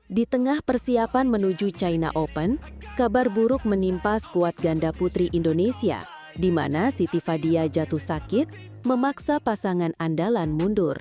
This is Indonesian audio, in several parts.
Di tengah persiapan menuju China Open, kabar buruk menimpa skuad ganda putri Indonesia, di mana Siti Fadia jatuh sakit, memaksa pasangan andalan mundur.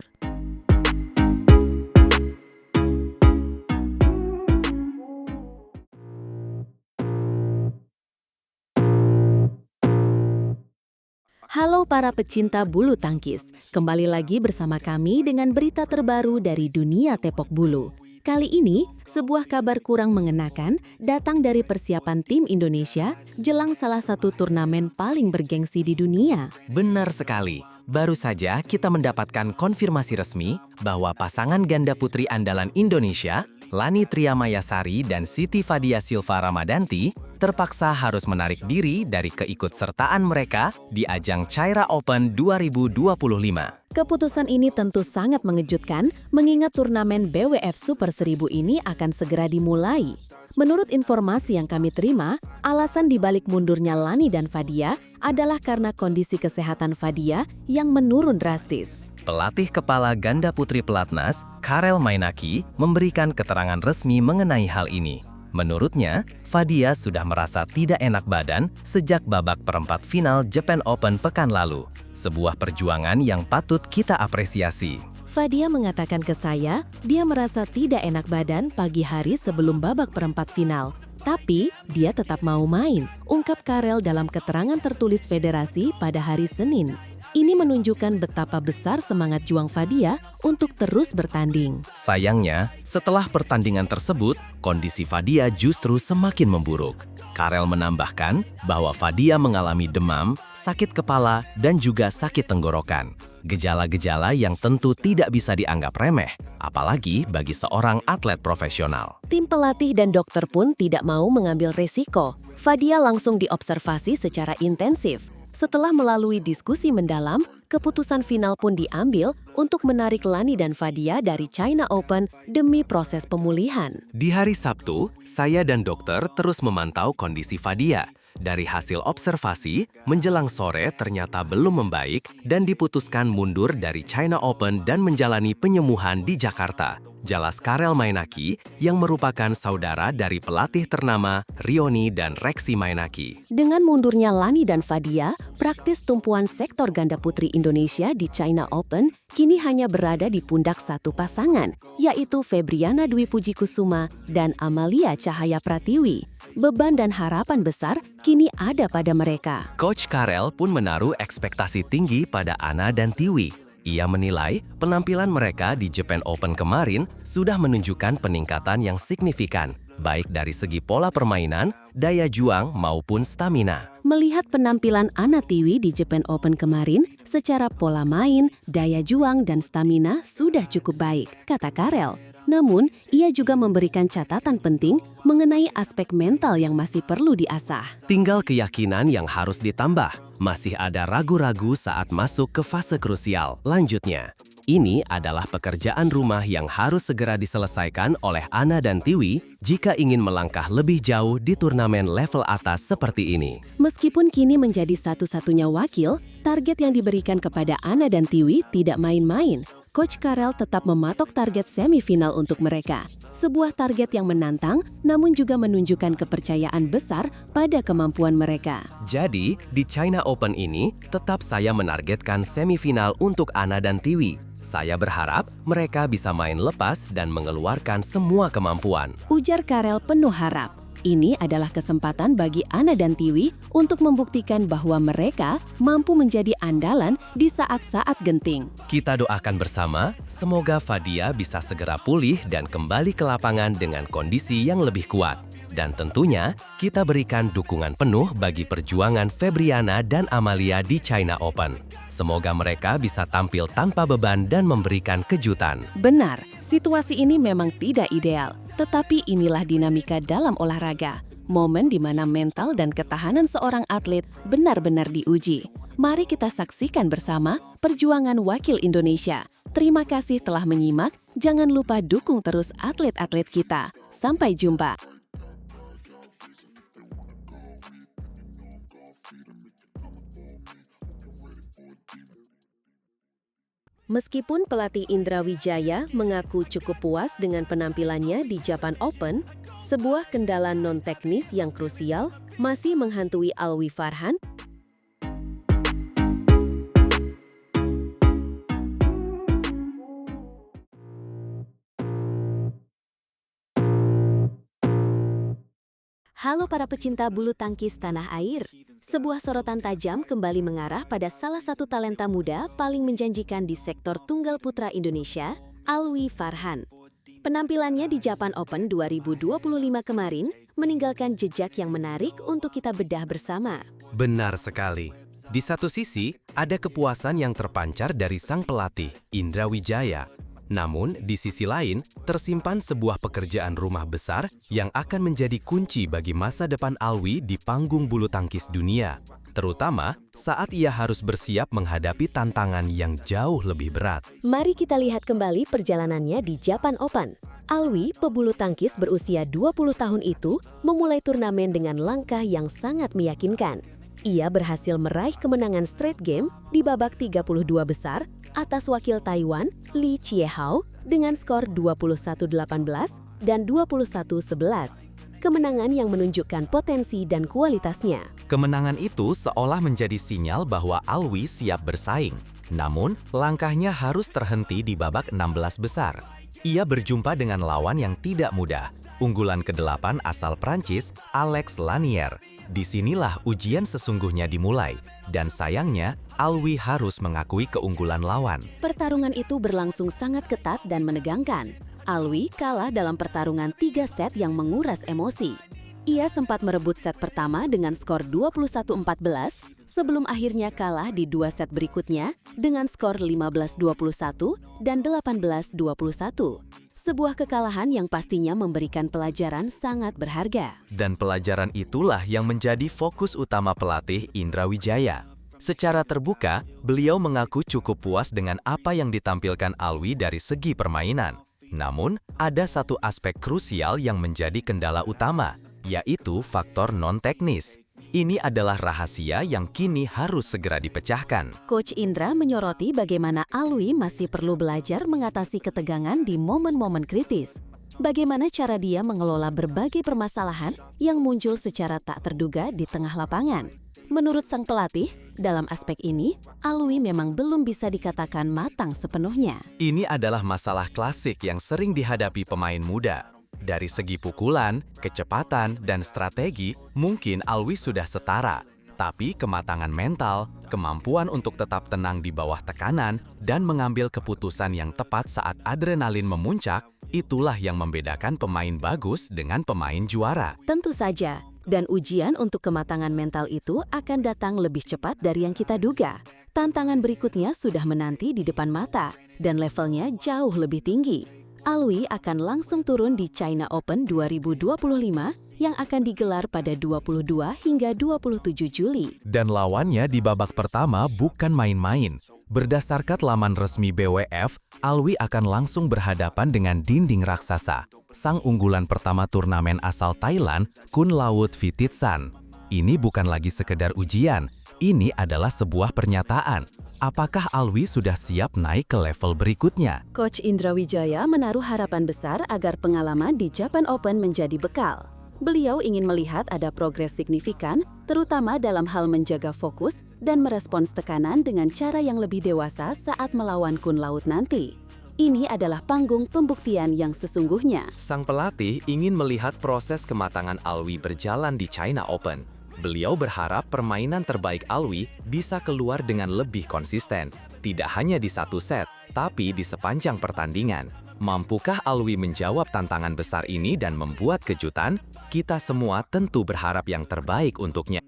Halo para pecinta bulu tangkis, kembali lagi bersama kami dengan berita terbaru dari dunia tepok bulu. Kali ini, sebuah kabar kurang mengenakan datang dari persiapan tim Indonesia jelang salah satu turnamen paling bergengsi di dunia. Benar sekali. Baru saja kita mendapatkan konfirmasi resmi bahwa pasangan ganda putri andalan Indonesia, Lani Triamayasari dan Siti Fadia Silva Ramadanti, terpaksa harus menarik diri dari keikutsertaan mereka di ajang China Open 2025. Keputusan ini tentu sangat mengejutkan, mengingat turnamen BWF Super 1000 ini akan segera dimulai. Menurut informasi yang kami terima, alasan dibalik mundurnya Lani dan Fadia adalah karena kondisi kesehatan Fadia yang menurun drastis. Pelatih kepala ganda putri pelatnas, Karel Mainaki, memberikan keterangan resmi mengenai hal ini. Menurutnya, Fadia sudah merasa tidak enak badan sejak babak perempat final Japan Open pekan lalu. Sebuah perjuangan yang patut kita apresiasi. Fadia mengatakan ke saya, dia merasa tidak enak badan pagi hari sebelum babak perempat final. Tapi, dia tetap mau main, ungkap Karel dalam keterangan tertulis federasi pada hari Senin. Ini menunjukkan betapa besar semangat juang Fadia untuk terus bertanding. Sayangnya, setelah pertandingan tersebut, kondisi Fadia justru semakin memburuk. Karel menambahkan bahwa Fadia mengalami demam, sakit kepala, dan juga sakit tenggorokan. Gejala-gejala yang tentu tidak bisa dianggap remeh, apalagi bagi seorang atlet profesional. Tim pelatih dan dokter pun tidak mau mengambil resiko. Fadia langsung diobservasi secara intensif. Setelah melalui diskusi mendalam, keputusan final pun diambil untuk menarik Lani dan Fadia dari China Open demi proses pemulihan. Di hari Sabtu, saya dan dokter terus memantau kondisi Fadia. Dari hasil observasi, menjelang sore ternyata belum membaik dan diputuskan mundur dari China Open dan menjalani penyembuhan di Jakarta. Jelas Karel Mainaki yang merupakan saudara dari pelatih ternama Rioni dan Reksi Mainaki. Dengan mundurnya Lani dan Fadia, praktis tumpuan sektor ganda putri Indonesia di China Open kini hanya berada di pundak satu pasangan, yaitu Febriana Dwi Pujikusuma dan Amalia Cahaya Pratiwi. Beban dan harapan besar kini ada pada mereka. Coach Karel pun menaruh ekspektasi tinggi pada Ana dan Tiwi. Ia menilai penampilan mereka di Japan Open kemarin sudah menunjukkan peningkatan yang signifikan, baik dari segi pola permainan, daya juang, maupun stamina. Melihat penampilan Ana Tiwi di Japan Open kemarin, secara pola main, daya juang, dan stamina sudah cukup baik, kata Karel. Namun, ia juga memberikan catatan penting mengenai aspek mental yang masih perlu diasah. Tinggal keyakinan yang harus ditambah. Masih ada ragu-ragu saat masuk ke fase krusial. Lanjutnya, ini adalah pekerjaan rumah yang harus segera diselesaikan oleh Ana dan Tiwi jika ingin melangkah lebih jauh di turnamen level atas seperti ini. Meskipun kini menjadi satu-satunya wakil, target yang diberikan kepada Ana dan Tiwi tidak main-main. Coach Karel tetap mematok target semifinal untuk mereka. Sebuah target yang menantang, namun juga menunjukkan kepercayaan besar pada kemampuan mereka. Jadi, di China Open ini, tetap saya menargetkan semifinal untuk Ana dan Tiwi. Saya berharap mereka bisa main lepas dan mengeluarkan semua kemampuan. Ujar Karel penuh harap. Ini adalah kesempatan bagi Ana dan Tiwi untuk membuktikan bahwa mereka mampu menjadi andalan di saat-saat genting. Kita doakan bersama, semoga Fadia bisa segera pulih dan kembali ke lapangan dengan kondisi yang lebih kuat. Dan tentunya, kita berikan dukungan penuh bagi perjuangan Febriana dan Amalia di China Open. Semoga mereka bisa tampil tanpa beban dan memberikan kejutan. Benar, situasi ini memang tidak ideal, tetapi inilah dinamika dalam olahraga. Momen di mana mental dan ketahanan seorang atlet benar-benar diuji. Mari kita saksikan bersama perjuangan wakil Indonesia. Terima kasih telah menyimak, jangan lupa dukung terus atlet-atlet kita. Sampai jumpa. Meskipun pelatih Indra Wijaya mengaku cukup puas dengan penampilannya di Japan Open, sebuah kendala non-teknis yang krusial masih menghantui Alwi Farhan. Halo para pecinta bulu tangkis tanah air. Sebuah sorotan tajam kembali mengarah pada salah satu talenta muda paling menjanjikan di sektor tunggal putra Indonesia, Alwi Farhan. Penampilannya di Japan Open 2025 kemarin meninggalkan jejak yang menarik untuk kita bedah bersama. Benar sekali. Di satu sisi, ada kepuasan yang terpancar dari sang pelatih, Indra Wijaya. Namun, di sisi lain, tersimpan sebuah pekerjaan rumah besar yang akan menjadi kunci bagi masa depan Alwi di panggung bulu tangkis dunia. Terutama saat ia harus bersiap menghadapi tantangan yang jauh lebih berat. Mari kita lihat kembali perjalanannya di Japan Open. Alwi, pebulu tangkis berusia 20 tahun itu, memulai turnamen dengan langkah yang sangat meyakinkan. Ia berhasil meraih kemenangan straight game di babak 32 besar atas wakil Taiwan, Lee Chiehao, dengan skor 21-18 dan 21-11. Kemenangan yang menunjukkan potensi dan kualitasnya. Kemenangan itu seolah menjadi sinyal bahwa Alwi siap bersaing. Namun, langkahnya harus terhenti di babak 16 besar. Ia berjumpa dengan lawan yang tidak mudah, unggulan ke-8 asal Prancis, Alex Lanier. Disinilah ujian sesungguhnya dimulai, dan sayangnya, Alwi harus mengakui keunggulan lawan. Pertarungan itu berlangsung sangat ketat dan menegangkan. Alwi kalah dalam pertarungan 3 set yang menguras emosi. Ia sempat merebut set pertama dengan skor 21-14, sebelum akhirnya kalah di 2 set berikutnya dengan skor 15-21 dan 18-21. Sebuah kekalahan yang pastinya memberikan pelajaran sangat berharga. Dan pelajaran itulah yang menjadi fokus utama pelatih Indra Wijaya. Secara terbuka, beliau mengaku cukup puas dengan apa yang ditampilkan Alwi dari segi permainan. Namun, ada satu aspek krusial yang menjadi kendala utama, yaitu faktor non-teknis. Ini adalah rahasia yang kini harus segera dipecahkan. Coach Indra menyoroti bagaimana Alwi masih perlu belajar mengatasi ketegangan di momen-momen kritis. Bagaimana cara dia mengelola berbagai permasalahan yang muncul secara tak terduga di tengah lapangan. Menurut sang pelatih, dalam aspek ini, Alwi memang belum bisa dikatakan matang sepenuhnya. Ini adalah masalah klasik yang sering dihadapi pemain muda. Dari segi pukulan, kecepatan, dan strategi, mungkin Alwi sudah setara. Tapi kematangan mental, kemampuan untuk tetap tenang di bawah tekanan, dan mengambil keputusan yang tepat saat adrenalin memuncak, itulah yang membedakan pemain bagus dengan pemain juara. Tentu saja, dan ujian untuk kematangan mental itu akan datang lebih cepat dari yang kita duga. Tantangan berikutnya sudah menanti di depan mata, dan levelnya jauh lebih tinggi. Alwi akan langsung turun di China Open 2025 yang akan digelar pada 22 hingga 27 Juli. Dan lawannya di babak pertama bukan main-main. Berdasarkan laman resmi BWF, Alwi akan langsung berhadapan dengan dinding raksasa, sang unggulan pertama turnamen asal Thailand, Kunlaut Phitithsan. Ini bukan lagi sekedar ujian, ini adalah sebuah pernyataan. Apakah Alwi sudah siap naik ke level berikutnya? Coach Indra Wijaya menaruh harapan besar agar pengalaman di Japan Open menjadi bekal. Beliau ingin melihat ada progres signifikan, terutama dalam hal menjaga fokus dan merespons tekanan dengan cara yang lebih dewasa saat melawan Kunlaut nanti. Ini adalah panggung pembuktian yang sesungguhnya. Sang pelatih ingin melihat proses kematangan Alwi berjalan di China Open. Beliau berharap permainan terbaik Alwi bisa keluar dengan lebih konsisten, tidak hanya di satu set, tapi di sepanjang pertandingan. Mampukah Alwi menjawab tantangan besar ini dan membuat kejutan? Kita semua tentu berharap yang terbaik untuknya.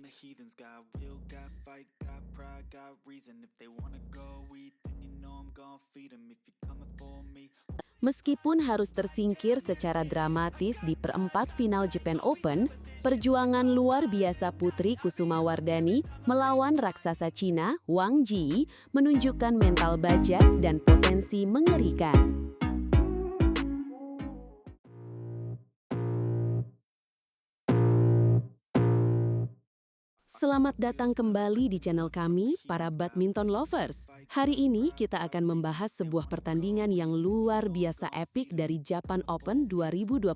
Meskipun harus tersingkir secara dramatis di perempat final Japan Open, perjuangan luar biasa putri Kusumawardhani melawan raksasa Cina Wang Ji menunjukkan mental baja dan potensi mengerikan. Selamat datang kembali di channel kami, para badminton lovers. Hari ini kita akan membahas sebuah pertandingan yang luar biasa epik dari Japan Open 2025.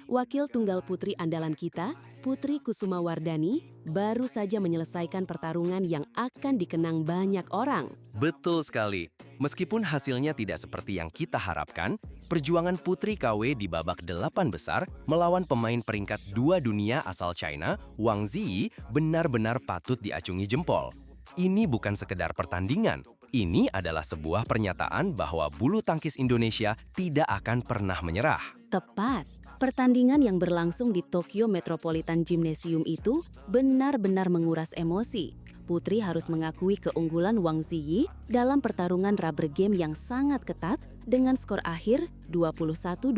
Wakil tunggal putri andalan kita, Putri Kusumawardhani, baru saja menyelesaikan pertarungan yang akan dikenang banyak orang. Betul sekali. Meskipun hasilnya tidak seperti yang kita harapkan, perjuangan Putri KW di babak 8 besar melawan pemain peringkat 2 dunia asal China, Wang Ziyi, benar-benar patut diacungi jempol. Ini bukan sekedar pertandingan. Ini adalah sebuah pernyataan bahwa bulu tangkis Indonesia tidak akan pernah menyerah. Tepat, pertandingan yang berlangsung di Tokyo Metropolitan Gymnasium itu benar-benar menguras emosi. Putri harus mengakui keunggulan Wang Ziyi dalam pertarungan rubber game yang sangat ketat dengan skor akhir 21-20,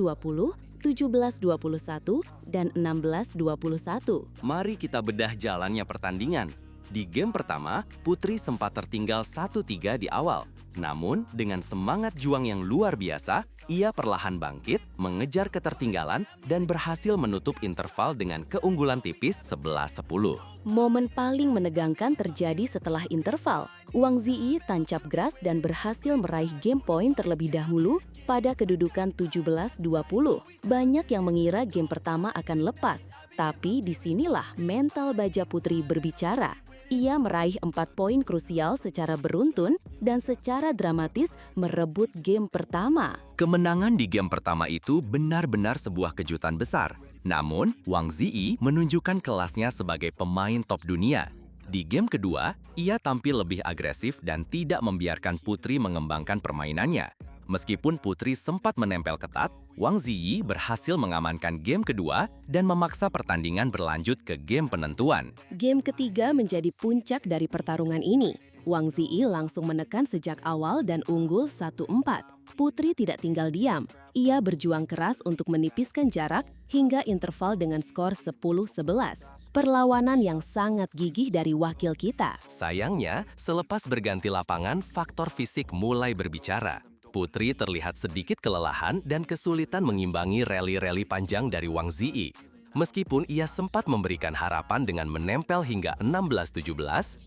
17-21, dan 16-21. Mari kita bedah jalannya pertandingan. Di game pertama, Putri sempat tertinggal 1-3 di awal. Namun, dengan semangat juang yang luar biasa, ia perlahan bangkit, mengejar ketertinggalan, dan berhasil menutup interval dengan keunggulan tipis 11-10. Momen paling menegangkan terjadi setelah interval. Wang Ziyi tancap gas dan berhasil meraih game point terlebih dahulu pada kedudukan 17-20. Banyak yang mengira game pertama akan lepas, tapi disinilah mental baja Putri berbicara. Ia meraih 4 poin krusial secara beruntun dan secara dramatis merebut game pertama. Kemenangan di game pertama itu benar-benar sebuah kejutan besar. Namun, Wang Ziyi menunjukkan kelasnya sebagai pemain top dunia. Di game kedua, ia tampil lebih agresif dan tidak membiarkan Putri mengembangkan permainannya. Meskipun Putri sempat menempel ketat, Wang Ziyi berhasil mengamankan game kedua dan memaksa pertandingan berlanjut ke game penentuan. Game ketiga menjadi puncak dari pertarungan ini. Wang Ziyi langsung menekan sejak awal dan unggul 1-4. Putri tidak tinggal diam. Ia berjuang keras untuk menipiskan jarak hingga interval dengan skor 10-11. Perlawanan yang sangat gigih dari wakil kita. Sayangnya, selepas berganti lapangan, faktor fisik mulai berbicara. Putri terlihat sedikit kelelahan dan kesulitan mengimbangi rally-rally panjang dari Wang Ziyi. Meskipun ia sempat memberikan harapan dengan menempel hingga 16-17,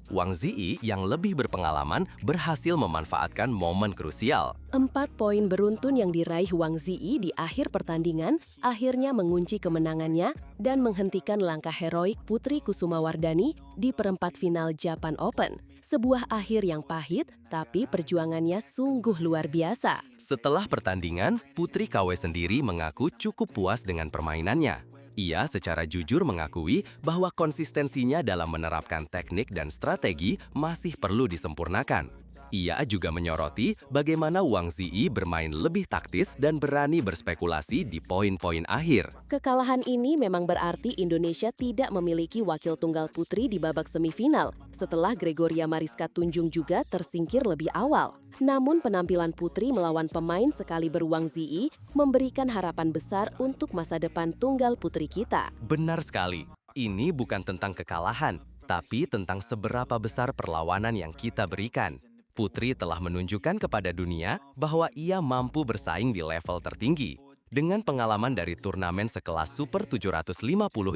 Wang Ziyi yang lebih berpengalaman berhasil memanfaatkan momen krusial. 4 poin beruntun yang diraih Wang Ziyi di akhir pertandingan akhirnya mengunci kemenangannya dan menghentikan langkah heroik Putri Kusumawardhani di perempat final Japan Open. Sebuah akhir yang pahit, tapi perjuangannya sungguh luar biasa. Setelah pertandingan, Putri KW sendiri mengaku cukup puas dengan permainannya. Ia secara jujur mengakui bahwa konsistensinya dalam menerapkan teknik dan strategi masih perlu disempurnakan. Ia juga menyoroti bagaimana Wang Ziyi bermain lebih taktis dan berani berspekulasi di poin-poin akhir. Kekalahan ini memang berarti Indonesia tidak memiliki wakil tunggal putri di babak semifinal, setelah Gregoria Mariska Tunjung juga tersingkir lebih awal. Namun penampilan Putri melawan pemain sekaliber Wang Ziyi memberikan harapan besar untuk masa depan tunggal putri kita. Benar sekali, ini bukan tentang kekalahan, tapi tentang seberapa besar perlawanan yang kita berikan. Putri telah menunjukkan kepada dunia bahwa ia mampu bersaing di level tertinggi. Dengan pengalaman dari turnamen sekelas Super 750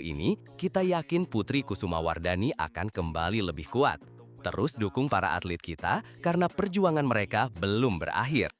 ini, kita yakin Putri Kusumawardhani akan kembali lebih kuat. Terus dukung para atlet kita karena perjuangan mereka belum berakhir.